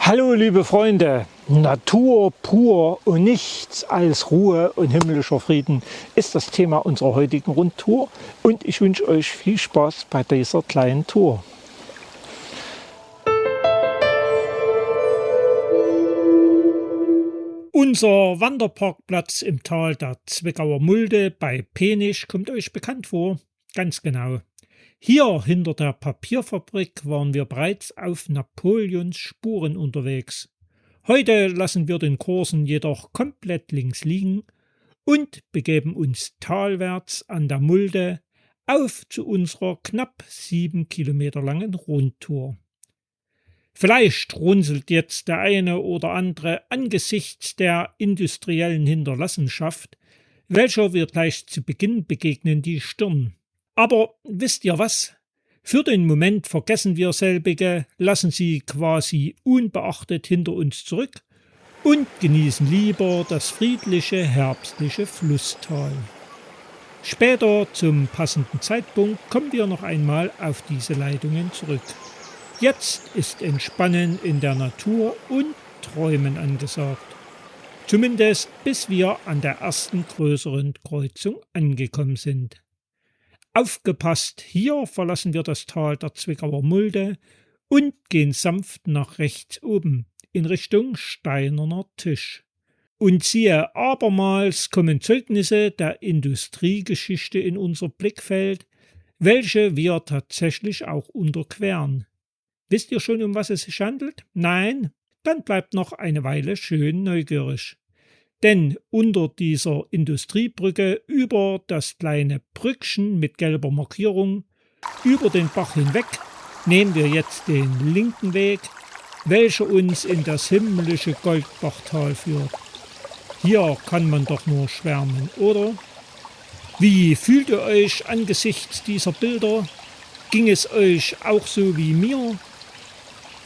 Hallo liebe Freunde, Natur pur und nichts als Ruhe und himmlischer Frieden ist das Thema unserer heutigen Rundtour und ich wünsche euch viel Spaß bei dieser kleinen Tour. Unser Wanderparkplatz im Tal der Zwickauer Mulde bei Penisch kommt euch bekannt vor, ganz genau. Hier hinter der Papierfabrik waren wir bereits auf Napoleons Spuren unterwegs. Heute lassen wir den Kursen jedoch komplett links liegen und begeben uns talwärts an der Mulde auf zu unserer knapp 7 Kilometer langen Rundtour. Vielleicht runzelt jetzt der eine oder andere angesichts der industriellen Hinterlassenschaft, welcher wir gleich zu Beginn begegnen, die Stirn. Aber wisst ihr was? Für den Moment vergessen wir selbige, lassen sie quasi unbeachtet hinter uns zurück und genießen lieber das friedliche herbstliche Flusstal. Später, zum passenden Zeitpunkt, kommen wir noch einmal auf diese Leitungen zurück. Jetzt ist Entspannen in der Natur und Träumen angesagt. Zumindest bis wir an der ersten größeren Kreuzung angekommen sind. Aufgepasst, hier verlassen wir das Tal der Zwickauer Mulde und gehen sanft nach rechts oben in Richtung Steinerner Tisch. Und siehe, abermals kommen Zeugnisse der Industriegeschichte in unser Blickfeld, welche wir tatsächlich auch unterqueren. Wisst ihr schon, um was es sich handelt? Nein? Dann bleibt noch eine Weile schön neugierig. Denn unter dieser Industriebrücke über das kleine Brückchen mit gelber Markierung über den Bach hinweg nehmen wir jetzt den linken Weg, welcher uns in das himmlische Goldbachtal führt. Hier kann man doch nur schwärmen, oder? Wie fühlt ihr euch angesichts dieser Bilder? Ging es euch auch so wie mir,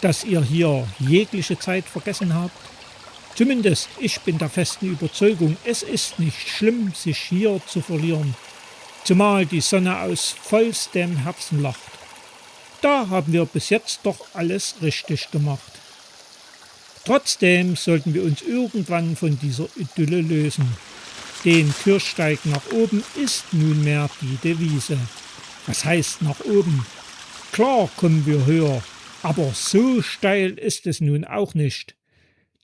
dass ihr hier jegliche Zeit vergessen habt? Zumindest ich bin der festen Überzeugung, es ist nicht schlimm, sich hier zu verlieren, zumal die Sonne aus vollstem Herzen lacht. Da haben wir bis jetzt doch alles richtig gemacht. Trotzdem sollten wir uns irgendwann von dieser Idylle lösen. Den Kirchsteig nach oben ist nunmehr die Devise. Was heißt nach oben? Klar kommen wir höher, aber so steil ist es nun auch nicht.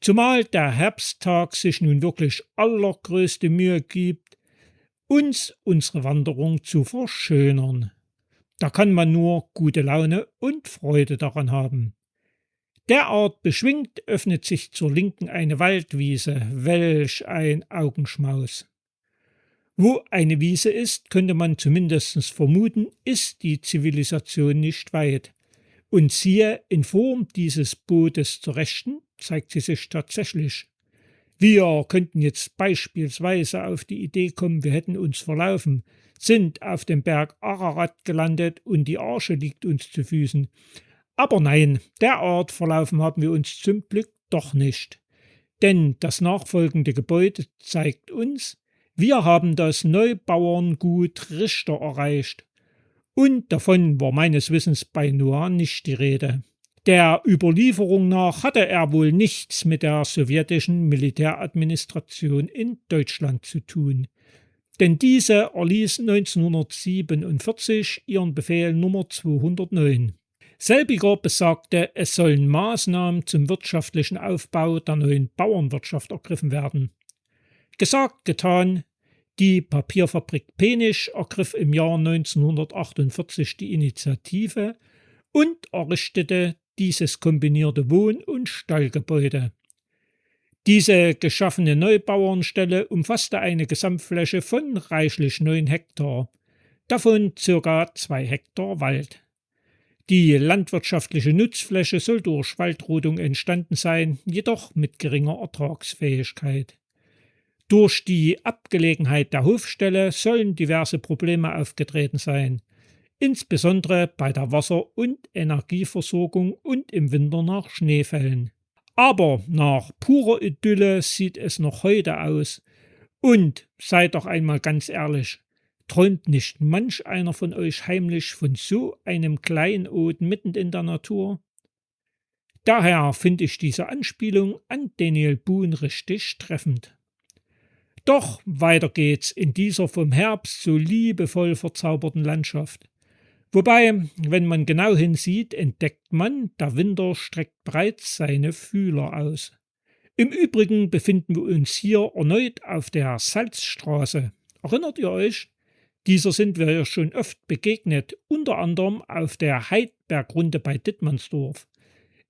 Zumal der Herbsttag sich nun wirklich allergrößte Mühe gibt, uns unsere Wanderung zu verschönern. Da kann man nur gute Laune und Freude daran haben. Derart beschwingt öffnet sich zur Linken eine Waldwiese, welch ein Augenschmaus. Wo eine Wiese ist, könnte man zumindest vermuten, ist die Zivilisation nicht weit. Und siehe, in Form dieses Bootes zur Rechten zeigt sie sich tatsächlich. Wir könnten jetzt beispielsweise auf die Idee kommen, wir hätten uns verlaufen, sind auf dem Berg Ararat gelandet und die Arche liegt uns zu Füßen. Aber nein, derart verlaufen haben wir uns zum Glück doch nicht. Denn das nachfolgende Gebäude zeigt uns, wir haben das Neubauerngut Richter erreicht. Und davon war meines Wissens bei Noah nicht die Rede. Der Überlieferung nach hatte er wohl nichts mit der sowjetischen Militäradministration in Deutschland zu tun. Denn diese erließ 1947 ihren Befehl Nummer 209. Selbiger besagte, es sollen Maßnahmen zum wirtschaftlichen Aufbau der neuen Bauernwirtschaft ergriffen werden. Gesagt, getan. Die Papierfabrik Penisch ergriff im Jahr 1948 die Initiative und errichtete dieses kombinierte Wohn- und Stallgebäude. Diese geschaffene Neubauernstelle umfasste eine Gesamtfläche von reichlich 9 Hektar, davon ca. 2 Hektar Wald. Die landwirtschaftliche Nutzfläche soll durch Waldrodung entstanden sein, jedoch mit geringer Ertragsfähigkeit. Durch die Abgelegenheit der Hofstelle sollen diverse Probleme aufgetreten sein, insbesondere bei der Wasser- und Energieversorgung und im Winter nach Schneefällen. Aber nach purer Idylle sieht es noch heute aus. Und seid doch einmal ganz ehrlich, träumt nicht manch einer von euch heimlich von so einem Kleinod mitten in der Natur? Daher finde ich diese Anspielung an Daniel Boone richtig treffend. Doch weiter geht's in dieser vom Herbst so liebevoll verzauberten Landschaft. Wobei, wenn man genau hinsieht, entdeckt man, der Winter streckt bereits seine Fühler aus. Im Übrigen befinden wir uns hier erneut auf der Salzstraße. Erinnert ihr euch? Dieser sind wir ja schon oft begegnet, unter anderem auf der Heidbergrunde bei Dittmannsdorf.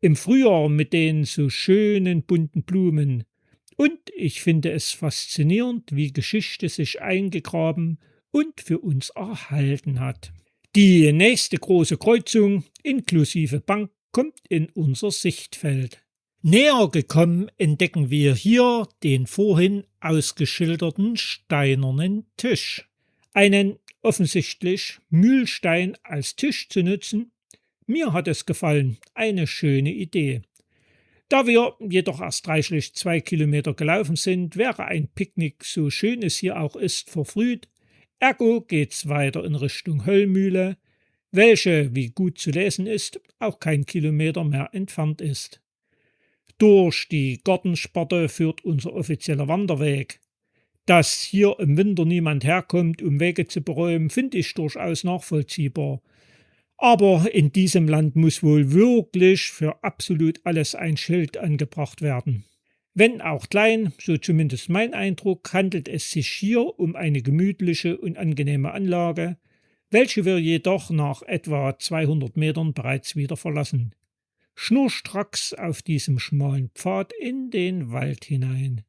Im Frühjahr mit den so schönen bunten Blumen. Und ich finde es faszinierend, wie Geschichte sich eingegraben und für uns erhalten hat. Die nächste große Kreuzung inklusive Bank kommt in unser Sichtfeld. Näher gekommen entdecken wir hier den vorhin ausgeschilderten steinernen Tisch. Einen offensichtlich Mühlstein als Tisch zu nutzen, mir hat es gefallen, eine schöne Idee. Da wir jedoch erst reichlich 2 Kilometer gelaufen sind, wäre ein Picknick, so schön es hier auch ist, verfrüht. Ergo geht's weiter in Richtung Höllmühle, welche, wie gut zu lesen ist, auch kein Kilometer mehr entfernt ist. Durch die Gartensparte führt unser offizieller Wanderweg. Dass hier im Winter niemand herkommt, um Wege zu beräumen, finde ich durchaus nachvollziehbar. Aber in diesem Land muss wohl wirklich für absolut alles ein Schild angebracht werden. Wenn auch klein, so zumindest mein Eindruck, handelt es sich hier um eine gemütliche und angenehme Anlage, welche wir jedoch nach etwa 200 Metern bereits wieder verlassen. Schnurstracks auf diesem schmalen Pfad in den Wald hinein.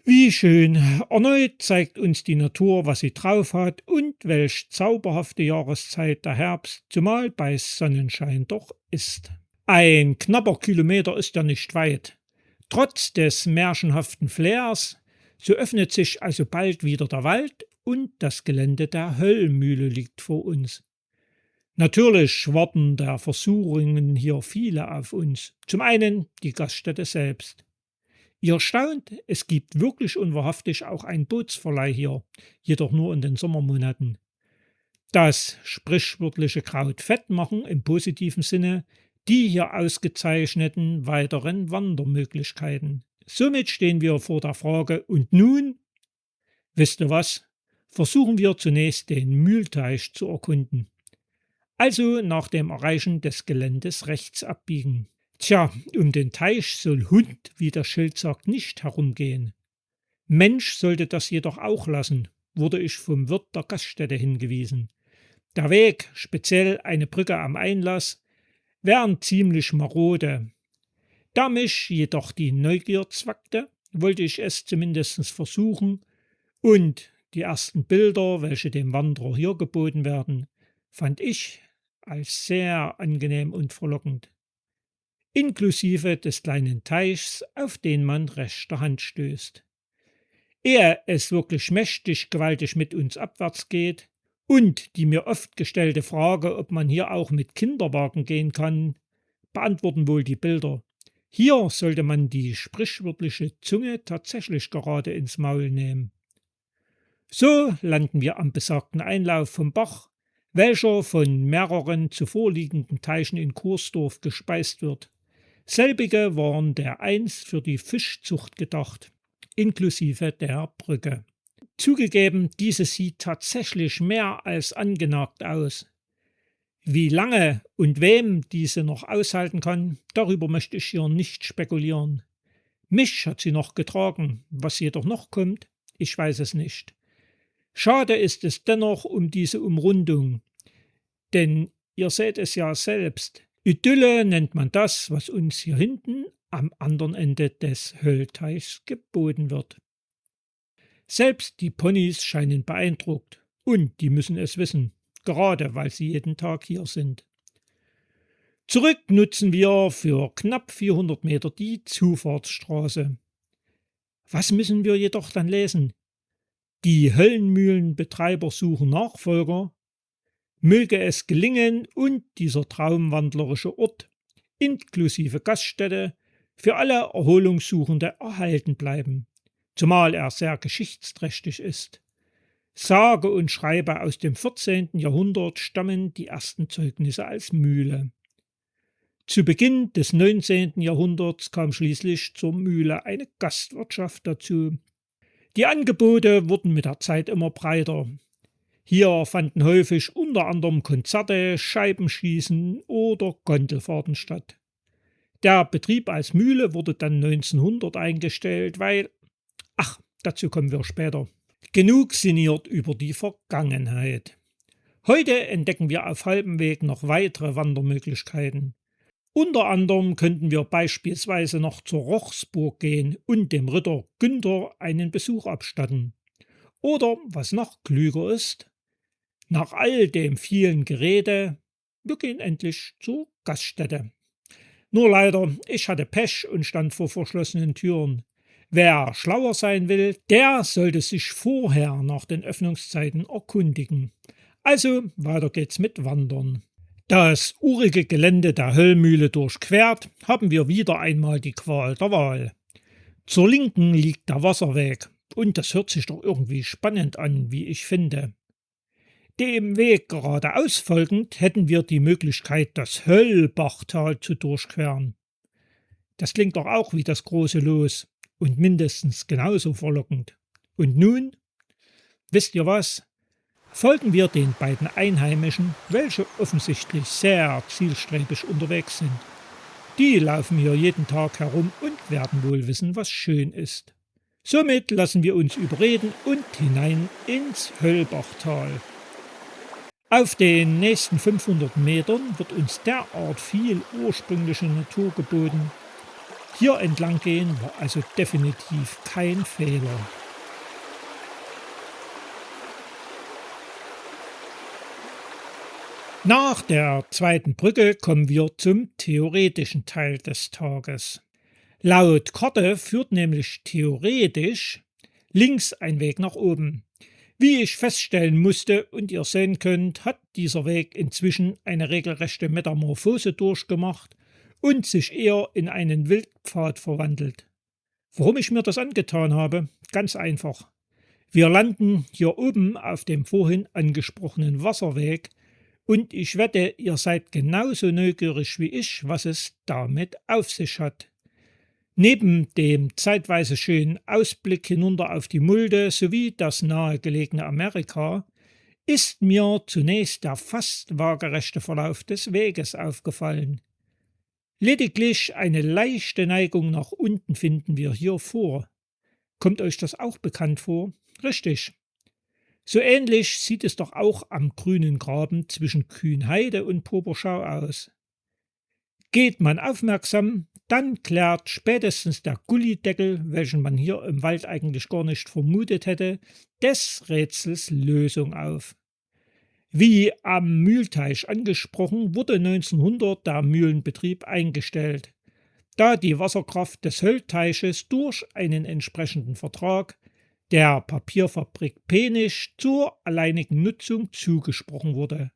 Wie schön, erneut zeigt uns die Natur, was sie drauf hat und welch zauberhafte Jahreszeit der Herbst, zumal bei Sonnenschein doch ist. Ein knapper Kilometer ist ja nicht weit. Trotz des märchenhaften Flairs, so öffnet sich also bald wieder der Wald und das Gelände der Höllmühle liegt vor uns. Natürlich warten der Versuchungen hier viele auf uns. Zum einen die Gaststätte selbst. Ihr staunt, es gibt wirklich und wahrhaftig auch einen Bootsverleih hier, jedoch nur in den Sommermonaten. Das sprichwörtliche Kraut-Fett machen im positiven Sinne die hier ausgezeichneten weiteren Wandermöglichkeiten. Somit stehen wir vor der Frage, und nun? Wisst ihr was? Versuchen wir zunächst den Mühlteich zu erkunden. Also nach dem Erreichen des Geländes rechts abbiegen. Tja, um den Teich soll Hund, wie das Schild sagt, nicht herumgehen. Mensch sollte das jedoch auch lassen, wurde ich vom Wirt der Gaststätte hingewiesen. Der Weg, speziell eine Brücke am Einlass, wären ziemlich marode. Da mich jedoch die Neugier zwackte, wollte ich es zumindest versuchen und die ersten Bilder, welche dem Wanderer hier geboten werden, fand ich als sehr angenehm und verlockend. Inklusive des kleinen Teichs, auf den man rechter Hand stößt. Ehe es wirklich mächtig gewaltig mit uns abwärts geht und die mir oft gestellte Frage, ob man hier auch mit Kinderwagen gehen kann, beantworten wohl die Bilder. Hier sollte man die sprichwörtliche Zunge tatsächlich gerade ins Maul nehmen. So landen wir am besagten Einlauf vom Bach, welcher von mehreren zuvor liegenden Teichen in Kursdorf gespeist wird. Selbige waren dereinst für die Fischzucht gedacht, inklusive der Brücke. Zugegeben, diese sieht tatsächlich mehr als angenagt aus. Wie lange und wem diese noch aushalten kann, darüber möchte ich hier nicht spekulieren. Mich hat sie noch getragen, was jedoch noch kommt, ich weiß es nicht. Schade ist es dennoch um diese Umrundung, denn ihr seht es ja selbst, Idylle nennt man das, was uns hier hinten am anderen Ende des Höllteichs geboten wird. Selbst die Ponys scheinen beeindruckt und die müssen es wissen, gerade weil sie jeden Tag hier sind. Zurück nutzen wir für knapp 400 Meter die Zufahrtsstraße. Was müssen wir jedoch dann lesen? Die Höllenmühlenbetreiber suchen Nachfolger. Möge es gelingen und dieser traumwandlerische Ort, inklusive Gaststätte, für alle Erholungssuchende erhalten bleiben, zumal er sehr geschichtsträchtig ist. Sage und schreibe aus dem 14. Jahrhundert stammen die ersten Zeugnisse als Mühle. Zu Beginn des 19. Jahrhunderts kam schließlich zur Mühle eine Gastwirtschaft dazu. Die Angebote wurden mit der Zeit immer breiter. Hier fanden häufig unter anderem Konzerte, Scheibenschießen oder Gondelfahrten statt. Der Betrieb als Mühle wurde dann 1900 eingestellt, weil, dazu kommen wir später. Genug sinniert über die Vergangenheit. Heute entdecken wir auf halbem Weg noch weitere Wandermöglichkeiten. Unter anderem könnten wir beispielsweise noch zur Rochsburg gehen und dem Ritter Günther einen Besuch abstatten. Oder, was noch klüger ist, nach all dem vielen Gerede, wir gehen endlich zur Gaststätte. Nur leider, ich hatte Pech und stand vor verschlossenen Türen. Wer schlauer sein will, der sollte sich vorher nach den Öffnungszeiten erkundigen. Also, weiter geht's mit Wandern. Das urige Gelände der Höllmühle durchquert, haben wir wieder einmal die Qual der Wahl. Zur Linken liegt der Wasserweg und das hört sich doch irgendwie spannend an, wie ich finde. Dem Weg geradeaus folgend hätten wir die Möglichkeit, das Höllbachtal zu durchqueren. Das klingt doch auch wie das große Los und mindestens genauso verlockend. Und nun, wisst ihr was? Folgen wir den beiden Einheimischen, welche offensichtlich sehr zielstrebig unterwegs sind. Die laufen hier jeden Tag herum und werden wohl wissen, was schön ist. Somit lassen wir uns überreden und hinein ins Höllbachtal. Auf den nächsten 500 Metern wird uns derart viel ursprüngliche Natur geboten. Hier entlang gehen war also definitiv kein Fehler. Nach der zweiten Brücke kommen wir zum theoretischen Teil des Tages. Laut Karte führt nämlich theoretisch links ein Weg nach oben. Wie ich feststellen musste und ihr sehen könnt, hat dieser Weg inzwischen eine regelrechte Metamorphose durchgemacht und sich eher in einen Wildpfad verwandelt. Warum ich mir das angetan habe? Ganz einfach. Wir landen hier oben auf dem vorhin angesprochenen Wasserweg und ich wette, ihr seid genauso neugierig wie ich, was es damit auf sich hat. Neben dem zeitweise schönen Ausblick hinunter auf die Mulde sowie das nahegelegene Amerika ist mir zunächst der fast waagerechte Verlauf des Weges aufgefallen. Lediglich eine leichte Neigung nach unten finden wir hier vor. Kommt euch das auch bekannt vor? Richtig. So ähnlich sieht es doch auch am grünen Graben zwischen Kühnheide und Poberschau aus. Geht man aufmerksam, dann klärt spätestens der Gullideckel, welchen man hier im Wald eigentlich gar nicht vermutet hätte, des Rätsels Lösung auf. Wie am Mühlteich angesprochen, wurde 1900 der Mühlenbetrieb eingestellt, da die Wasserkraft des Höllteiches durch einen entsprechenden Vertrag der Papierfabrik Penisch zur alleinigen Nutzung zugesprochen wurde.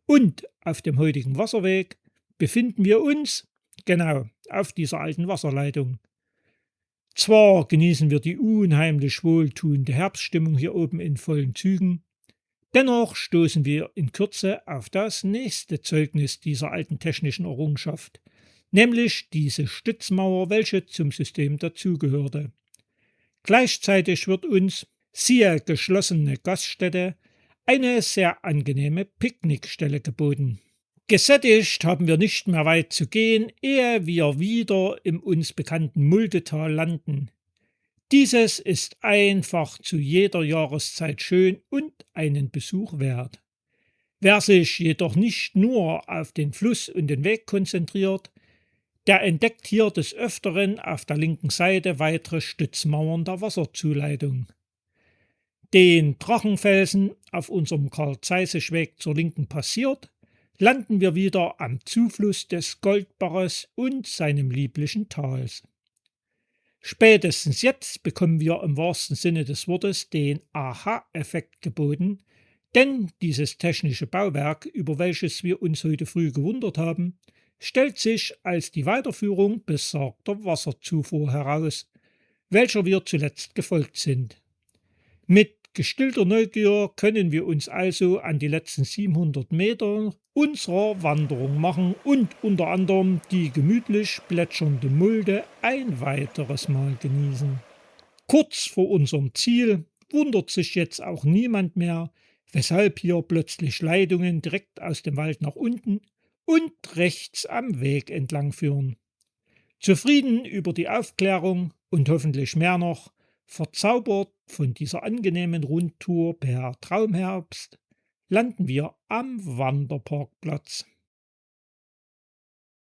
Und auf dem heutigen Wasserweg befinden wir uns, genau, auf dieser alten Wasserleitung. Zwar genießen wir die unheimlich wohltuende Herbststimmung hier oben in vollen Zügen, dennoch stoßen wir in Kürze auf das nächste Zeugnis dieser alten technischen Errungenschaft, nämlich diese Stützmauer, welche zum System dazugehörte. Gleichzeitig wird uns, siehe geschlossene Gaststätte, eine sehr angenehme Picknickstelle geboten. Gesättigt haben wir nicht mehr weit zu gehen, ehe wir wieder im uns bekannten Muldetal landen. Dieses ist einfach zu jeder Jahreszeit schön und einen Besuch wert. Wer sich jedoch nicht nur auf den Fluss und den Weg konzentriert, der entdeckt hier des Öfteren auf der linken Seite weitere Stützmauern der Wasserzuleitung. Den Drachenfelsen auf unserem Karl-Zeißig-Weg zur Linken passiert, landen wir wieder am Zufluss des Goldbaches und seinem lieblichen Tals. Spätestens jetzt bekommen wir im wahrsten Sinne des Wortes den Aha-Effekt geboten, denn dieses technische Bauwerk, über welches wir uns heute früh gewundert haben, stellt sich als die Weiterführung besagter Wasserzufuhr heraus, welcher wir zuletzt gefolgt sind. Mit Gestillter Neugier können wir uns also an die letzten 700 Meter unserer Wanderung machen und unter anderem die gemütlich plätschernde Mulde ein weiteres Mal genießen. Kurz vor unserem Ziel wundert sich jetzt auch niemand mehr, weshalb hier plötzlich Leitungen direkt aus dem Wald nach unten und rechts am Weg entlang führen. Zufrieden über die Aufklärung und hoffentlich mehr noch, verzaubert von dieser angenehmen Rundtour per Traumherbst, landen wir am Wanderparkplatz.